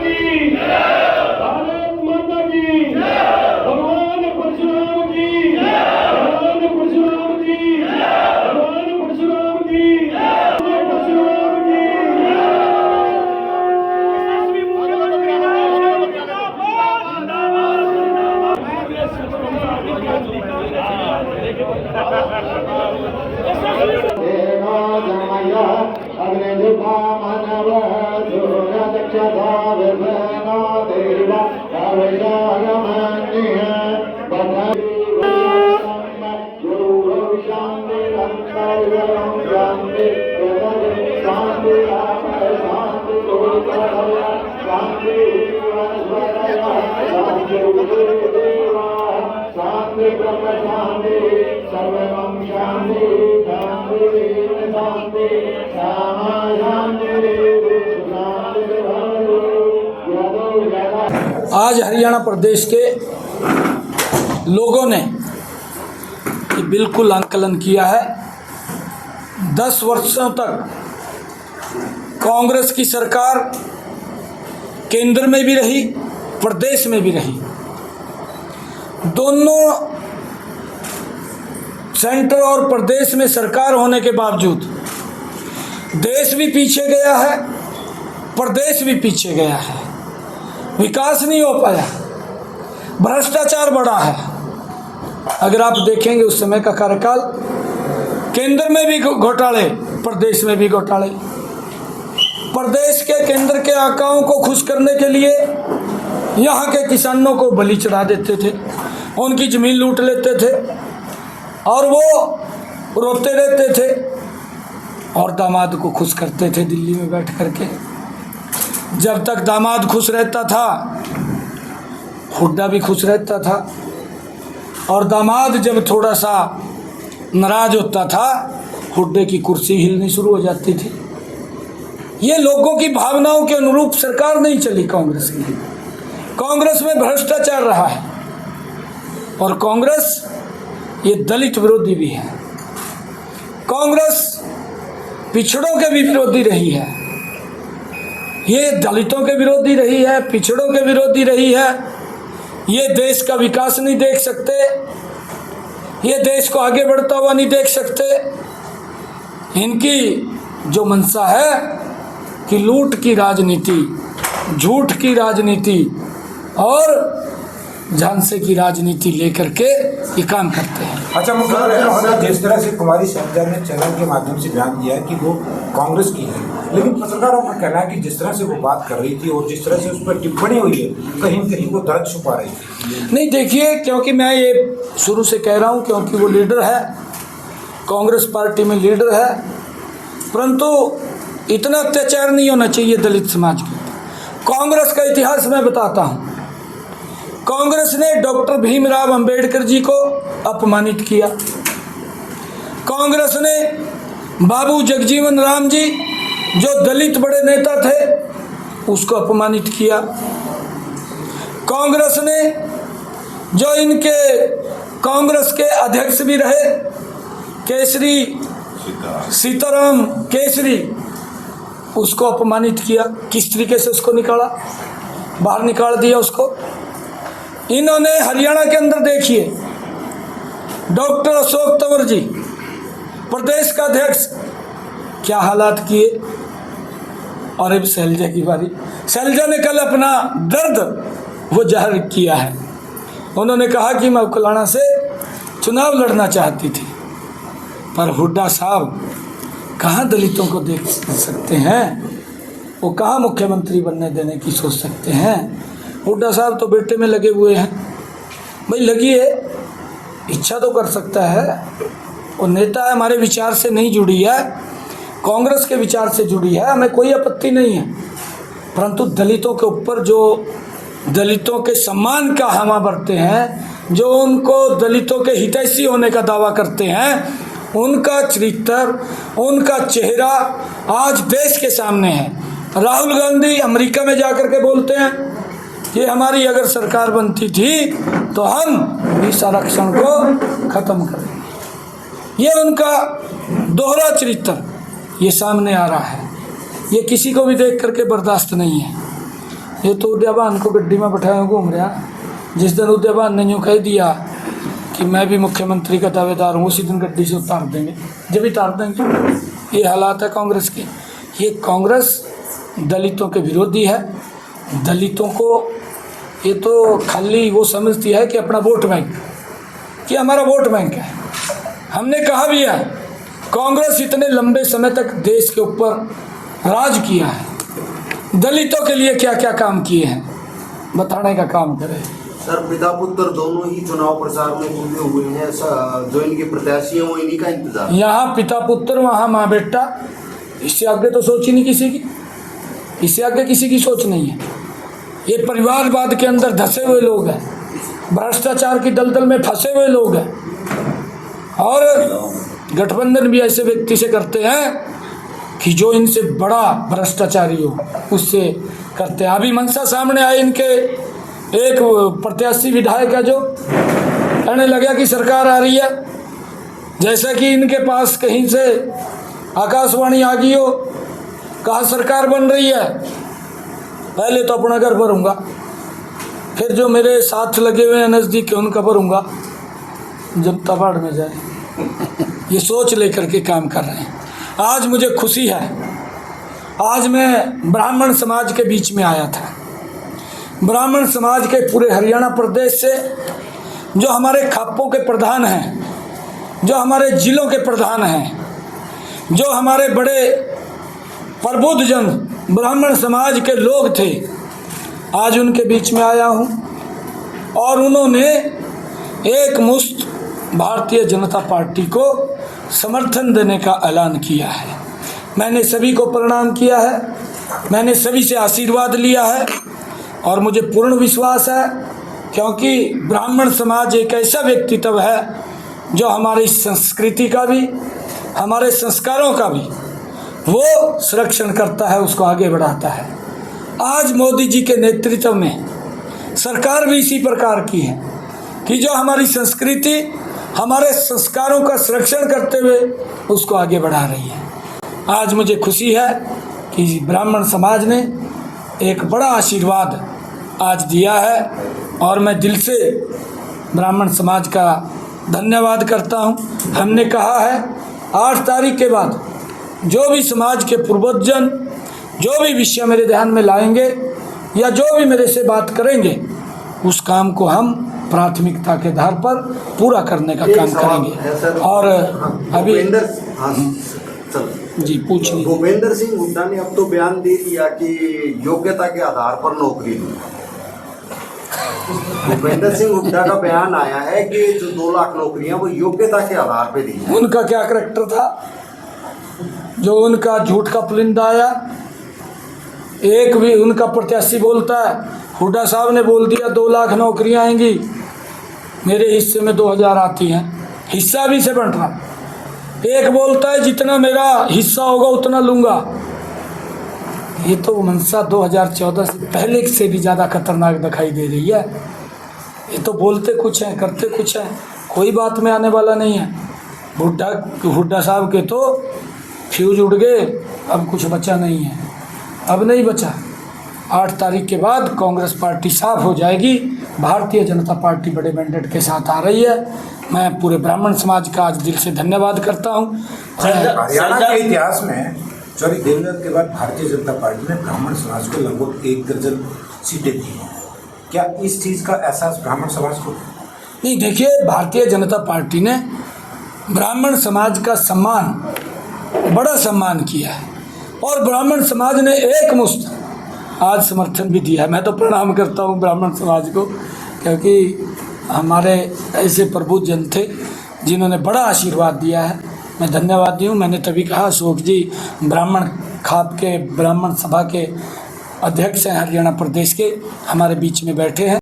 की, भारत माता की, भगवान परशुराम की, भगवान परशुराम की, भगवान परशुराम की, परशुराम की। आज हरियाणा प्रदेश के लोगों ने बिल्कुल आंकलन किया है। 10 वर्षों तक कांग्रेस की सरकार केंद्र में भी रही, प्रदेश में भी रही। दोनों सेंटर और प्रदेश में सरकार होने के बावजूद देश भी पीछे गया है, प्रदेश भी पीछे गया है। विकास नहीं हो पाया, भ्रष्टाचार बढ़ा है। अगर आप देखेंगे उस समय का कार्यकाल, केंद्र में भी घोटाले, प्रदेश में भी घोटाले। प्रदेश के केंद्र के आकाओं को खुश करने के लिए यहाँ के किसानों को बलि चढ़ा देते थे, उनकी जमीन लूट लेते थे और वो रोते रहते थे और दामाद को खुश करते थे दिल्ली में बैठ करके। जब तक दामाद खुश रहता था, हुड्डा भी खुश रहता था, और दामाद जब थोड़ा सा नाराज होता था, हुड्डे की कुर्सी हिलनी शुरू हो जाती थी। ये लोगों की भावनाओं के अनुरूप सरकार नहीं चली कांग्रेस की। कांग्रेस में भ्रष्टाचार रहा है और कांग्रेस ये दलित विरोधी भी है। कांग्रेस पिछड़ों के भी विरोधी रही है, ये दलितों के विरोधी रही है, पिछड़ों के विरोधी रही है। ये देश का विकास नहीं देख सकते, ये देश को आगे बढ़ता हुआ नहीं देख सकते। इनकी जो मंशा है कि लूट की राजनीति, झूठ की राजनीति और झांसे की राजनीति लेकर के ये काम करते हैं। अच्छा, मुख्यमंत्री जिस तरह से कुमारी शैलजा ने चैनल के माध्यम से बयान दिया है कि वो कांग्रेस की है, लेकिन पत्रकारों का कहना है कि जिस तरह से वो बात कर रही थी और जिस तरह से उस पर टिप्पणी हुई है, कहीं न कहीं वो दर्द छुपा रही थी। नहीं, देखिए, क्योंकि मैं ये शुरू से कह रहा हूँ, क्योंकि वो लीडर है, कांग्रेस पार्टी में लीडर है, परंतु इतना अत्याचार नहीं होना चाहिए दलित समाज के। कांग्रेस का इतिहास मैं बताता हूँ। कांग्रेस ने डॉक्टर भीमराव अंबेडकर जी को अपमानित किया। कांग्रेस ने बाबू जगजीवन राम जी जो दलित बड़े नेता थे उसको अपमानित किया। कांग्रेस ने जो इनके कांग्रेस के अध्यक्ष भी रहे केसरी, सीताराम केसरी, उसको अपमानित किया। किस तरीके से उसको निकाला, बाहर निकाल दिया उसको। इन्होंने हरियाणा के अंदर देखिए, डॉक्टर अशोक तंवर जी प्रदेश का अध्यक्ष, क्या हालात किए। और अब शैलजा की बारी। शैलजा ने कल अपना दर्द वो जाहिर किया है। उन्होंने कहा कि मैं उकलाना से चुनाव लड़ना चाहती थी, पर हुड्डा साहब कहाँ दलितों को देख सकते हैं, वो कहाँ मुख्यमंत्री बनने देने की सोच सकते हैं। हुड्डा साहब तो बेटे में लगे हुए हैं। भाई लगी है, इच्छा तो कर सकता है, वो नेता है, हमारे विचार से नहीं जुड़ी है, कांग्रेस के विचार से जुड़ी है, हमें कोई आपत्ति नहीं है। परंतु दलितों के ऊपर जो दलितों के सम्मान का हवा भरते हैं, जो उनको दलितों के हितैषी होने का दावा करते हैं, उनका चरित्र, उनका चेहरा आज देश के सामने है। राहुल गांधी अमेरिका में जाकर के बोलते हैं कि हमारी अगर सरकार बनती थी तो हम इस आरक्षण को खत्म करेंगे। ये उनका दोहरा चरित्र ये सामने आ रहा है, ये किसी को भी देख करके बर्दाश्त नहीं है। ये तो उदयभान को गड्डी में बैठाया घूम रहा। जिस दिन उदयभान ने यूँ कह दिया कि मैं भी मुख्यमंत्री का दावेदार हूँ, उसी दिन गड्डी से उतार देंगे, जब भी उतार देंगे। ये हालात है कांग्रेस के। ये कांग्रेस दलितों के विरोधी है। दलितों को ये तो खाली वो समझती है कि अपना वोट बैंक, कि हमारा वोट बैंक है। हमने कहा भी है, कांग्रेस इतने लंबे समय तक देश के ऊपर राज किया है, दलितों के लिए क्या क्या काम किए हैं बताने का काम करे। सर, पिता पुत्र दोनों ही चुनाव प्रचार में घूमे हुए हैं। जो इनके प्रत्याशी हैं वो इन्हीं का इंतजार। यहाँ पिता पुत्र, वहाँ माँ बेटा, इससे आगे तो सोच ही नहीं किसी की, इससे आगे किसी की सोच नहीं है। ये परिवारवाद के अंदर धंसे हुए लोग हैं, भ्रष्टाचार की दलदल में फंसे हुए लोग हैं, और गठबंधन भी ऐसे व्यक्ति से करते हैं कि जो इनसे बड़ा भ्रष्टाचारी हो उससे करते हैं। अभी मंशा सामने आए, इनके एक प्रत्याशी विधायक है जो कहने लगा कि सरकार आ रही है, जैसा कि इनके पास कहीं से आकाशवाणी आ गई हो, कहा सरकार बन रही है। पहले तो अपना घर भरूंगा, फिर जो मेरे साथ लगे हुए हैं नज़दीक उनका भरूंगा, जनता बाढ़ में जाए। ये सोच लेकर के काम कर रहे हैं। आज मुझे खुशी है, आज मैं ब्राह्मण समाज के बीच में आया था। ब्राह्मण समाज के पूरे हरियाणा प्रदेश से जो हमारे खापों के प्रधान हैं, जो हमारे जिलों के प्रधान हैं, जो हमारे बड़े प्रबुद्ध जन ब्राह्मण समाज के लोग थे, आज उनके बीच में आया हूँ। और उन्होंने एक मुश्त भारतीय जनता पार्टी को समर्थन देने का ऐलान किया है। मैंने सभी को प्रणाम किया है, मैंने सभी से आशीर्वाद लिया है, और मुझे पूर्ण विश्वास है, क्योंकि ब्राह्मण समाज एक ऐसा व्यक्तित्व है जो हमारी संस्कृति का भी, हमारे संस्कारों का भी वो संरक्षण करता है, उसको आगे बढ़ाता है। आज मोदी जी के नेतृत्व में सरकार भी इसी प्रकार की है कि जो हमारी संस्कृति, हमारे संस्कारों का संरक्षण करते हुए उसको आगे बढ़ा रही है। आज मुझे खुशी है कि ब्राह्मण समाज ने एक बड़ा आशीर्वाद आज दिया है, और मैं दिल से ब्राह्मण समाज का धन्यवाद करता हूं। हमने कहा है 8 तारीख के बाद जो भी समाज के पूर्वजन जो भी विषय मेरे ध्यान में लाएंगे या जो भी मेरे से बात करेंगे, उस काम को हम प्राथमिकता के आधार पर पूरा करने का काम करेंगे। और अभी जी पूछ लीजिए। भूपेंद्र सिंह हुड्डा ने अब तो बयान दे दिया कि योग्यता के आधार पर नौकरी दी। भूपेंद्र सिंह हुड्डा का बयान आया है कि जो 2 लाख नौकरियां वो योग्यता के आधार पर दी। उनका क्या करैक्टर था जो उनका झूठ का पुलिंदा आया? एक भी उनका प्रत्याशी बोलता है, हुड्डा साहब ने बोल दिया 2 लाख नौकरियां आएंगी, मेरे हिस्से में 2000 आती हैं, हिस्सा भी से बंट रहा। एक बोलता है जितना मेरा हिस्सा होगा उतना लूँगा। ये तो मंशा 2014 से पहले से भी ज़्यादा खतरनाक दिखाई दे रही है। ये तो बोलते कुछ हैं, करते कुछ हैं, कोई बात में आने वाला नहीं है। हुड्डा साहब के तो फ्यूज उड़ गए, अब कुछ बचा नहीं है, अब नहीं बचा। 8 तारीख के बाद कांग्रेस पार्टी साफ हो जाएगी, भारतीय जनता पार्टी बड़े मैंडेट के साथ आ रही है। मैं पूरे ब्राह्मण समाज का आज दिल से धन्यवाद करता हूँ। हरियाणा के इतिहास में चौरी देवव्रत के बाद भारतीय जनता पार्टी ने ब्राह्मण समाज को लगभग 1 दर्जन सीटें दी हैं। क्या इस चीज़ का एहसास ब्राह्मण समाज को? नहीं, देखिए, भारतीय जनता पार्टी ने ब्राह्मण समाज का सम्मान, बड़ा सम्मान किया है, और ब्राह्मण समाज ने एक मुश्त आज समर्थन भी दिया है। मैं तो प्रणाम करता हूँ ब्राह्मण समाज को, क्योंकि हमारे ऐसे प्रबुद्ध जन थे जिन्होंने बड़ा आशीर्वाद दिया है। मैं धन्यवादी हूँ। मैंने तभी कहा अशोक जी ब्राह्मण खाप के, ब्राह्मण सभा के अध्यक्ष हैं हरियाणा प्रदेश के, हमारे बीच में बैठे हैं।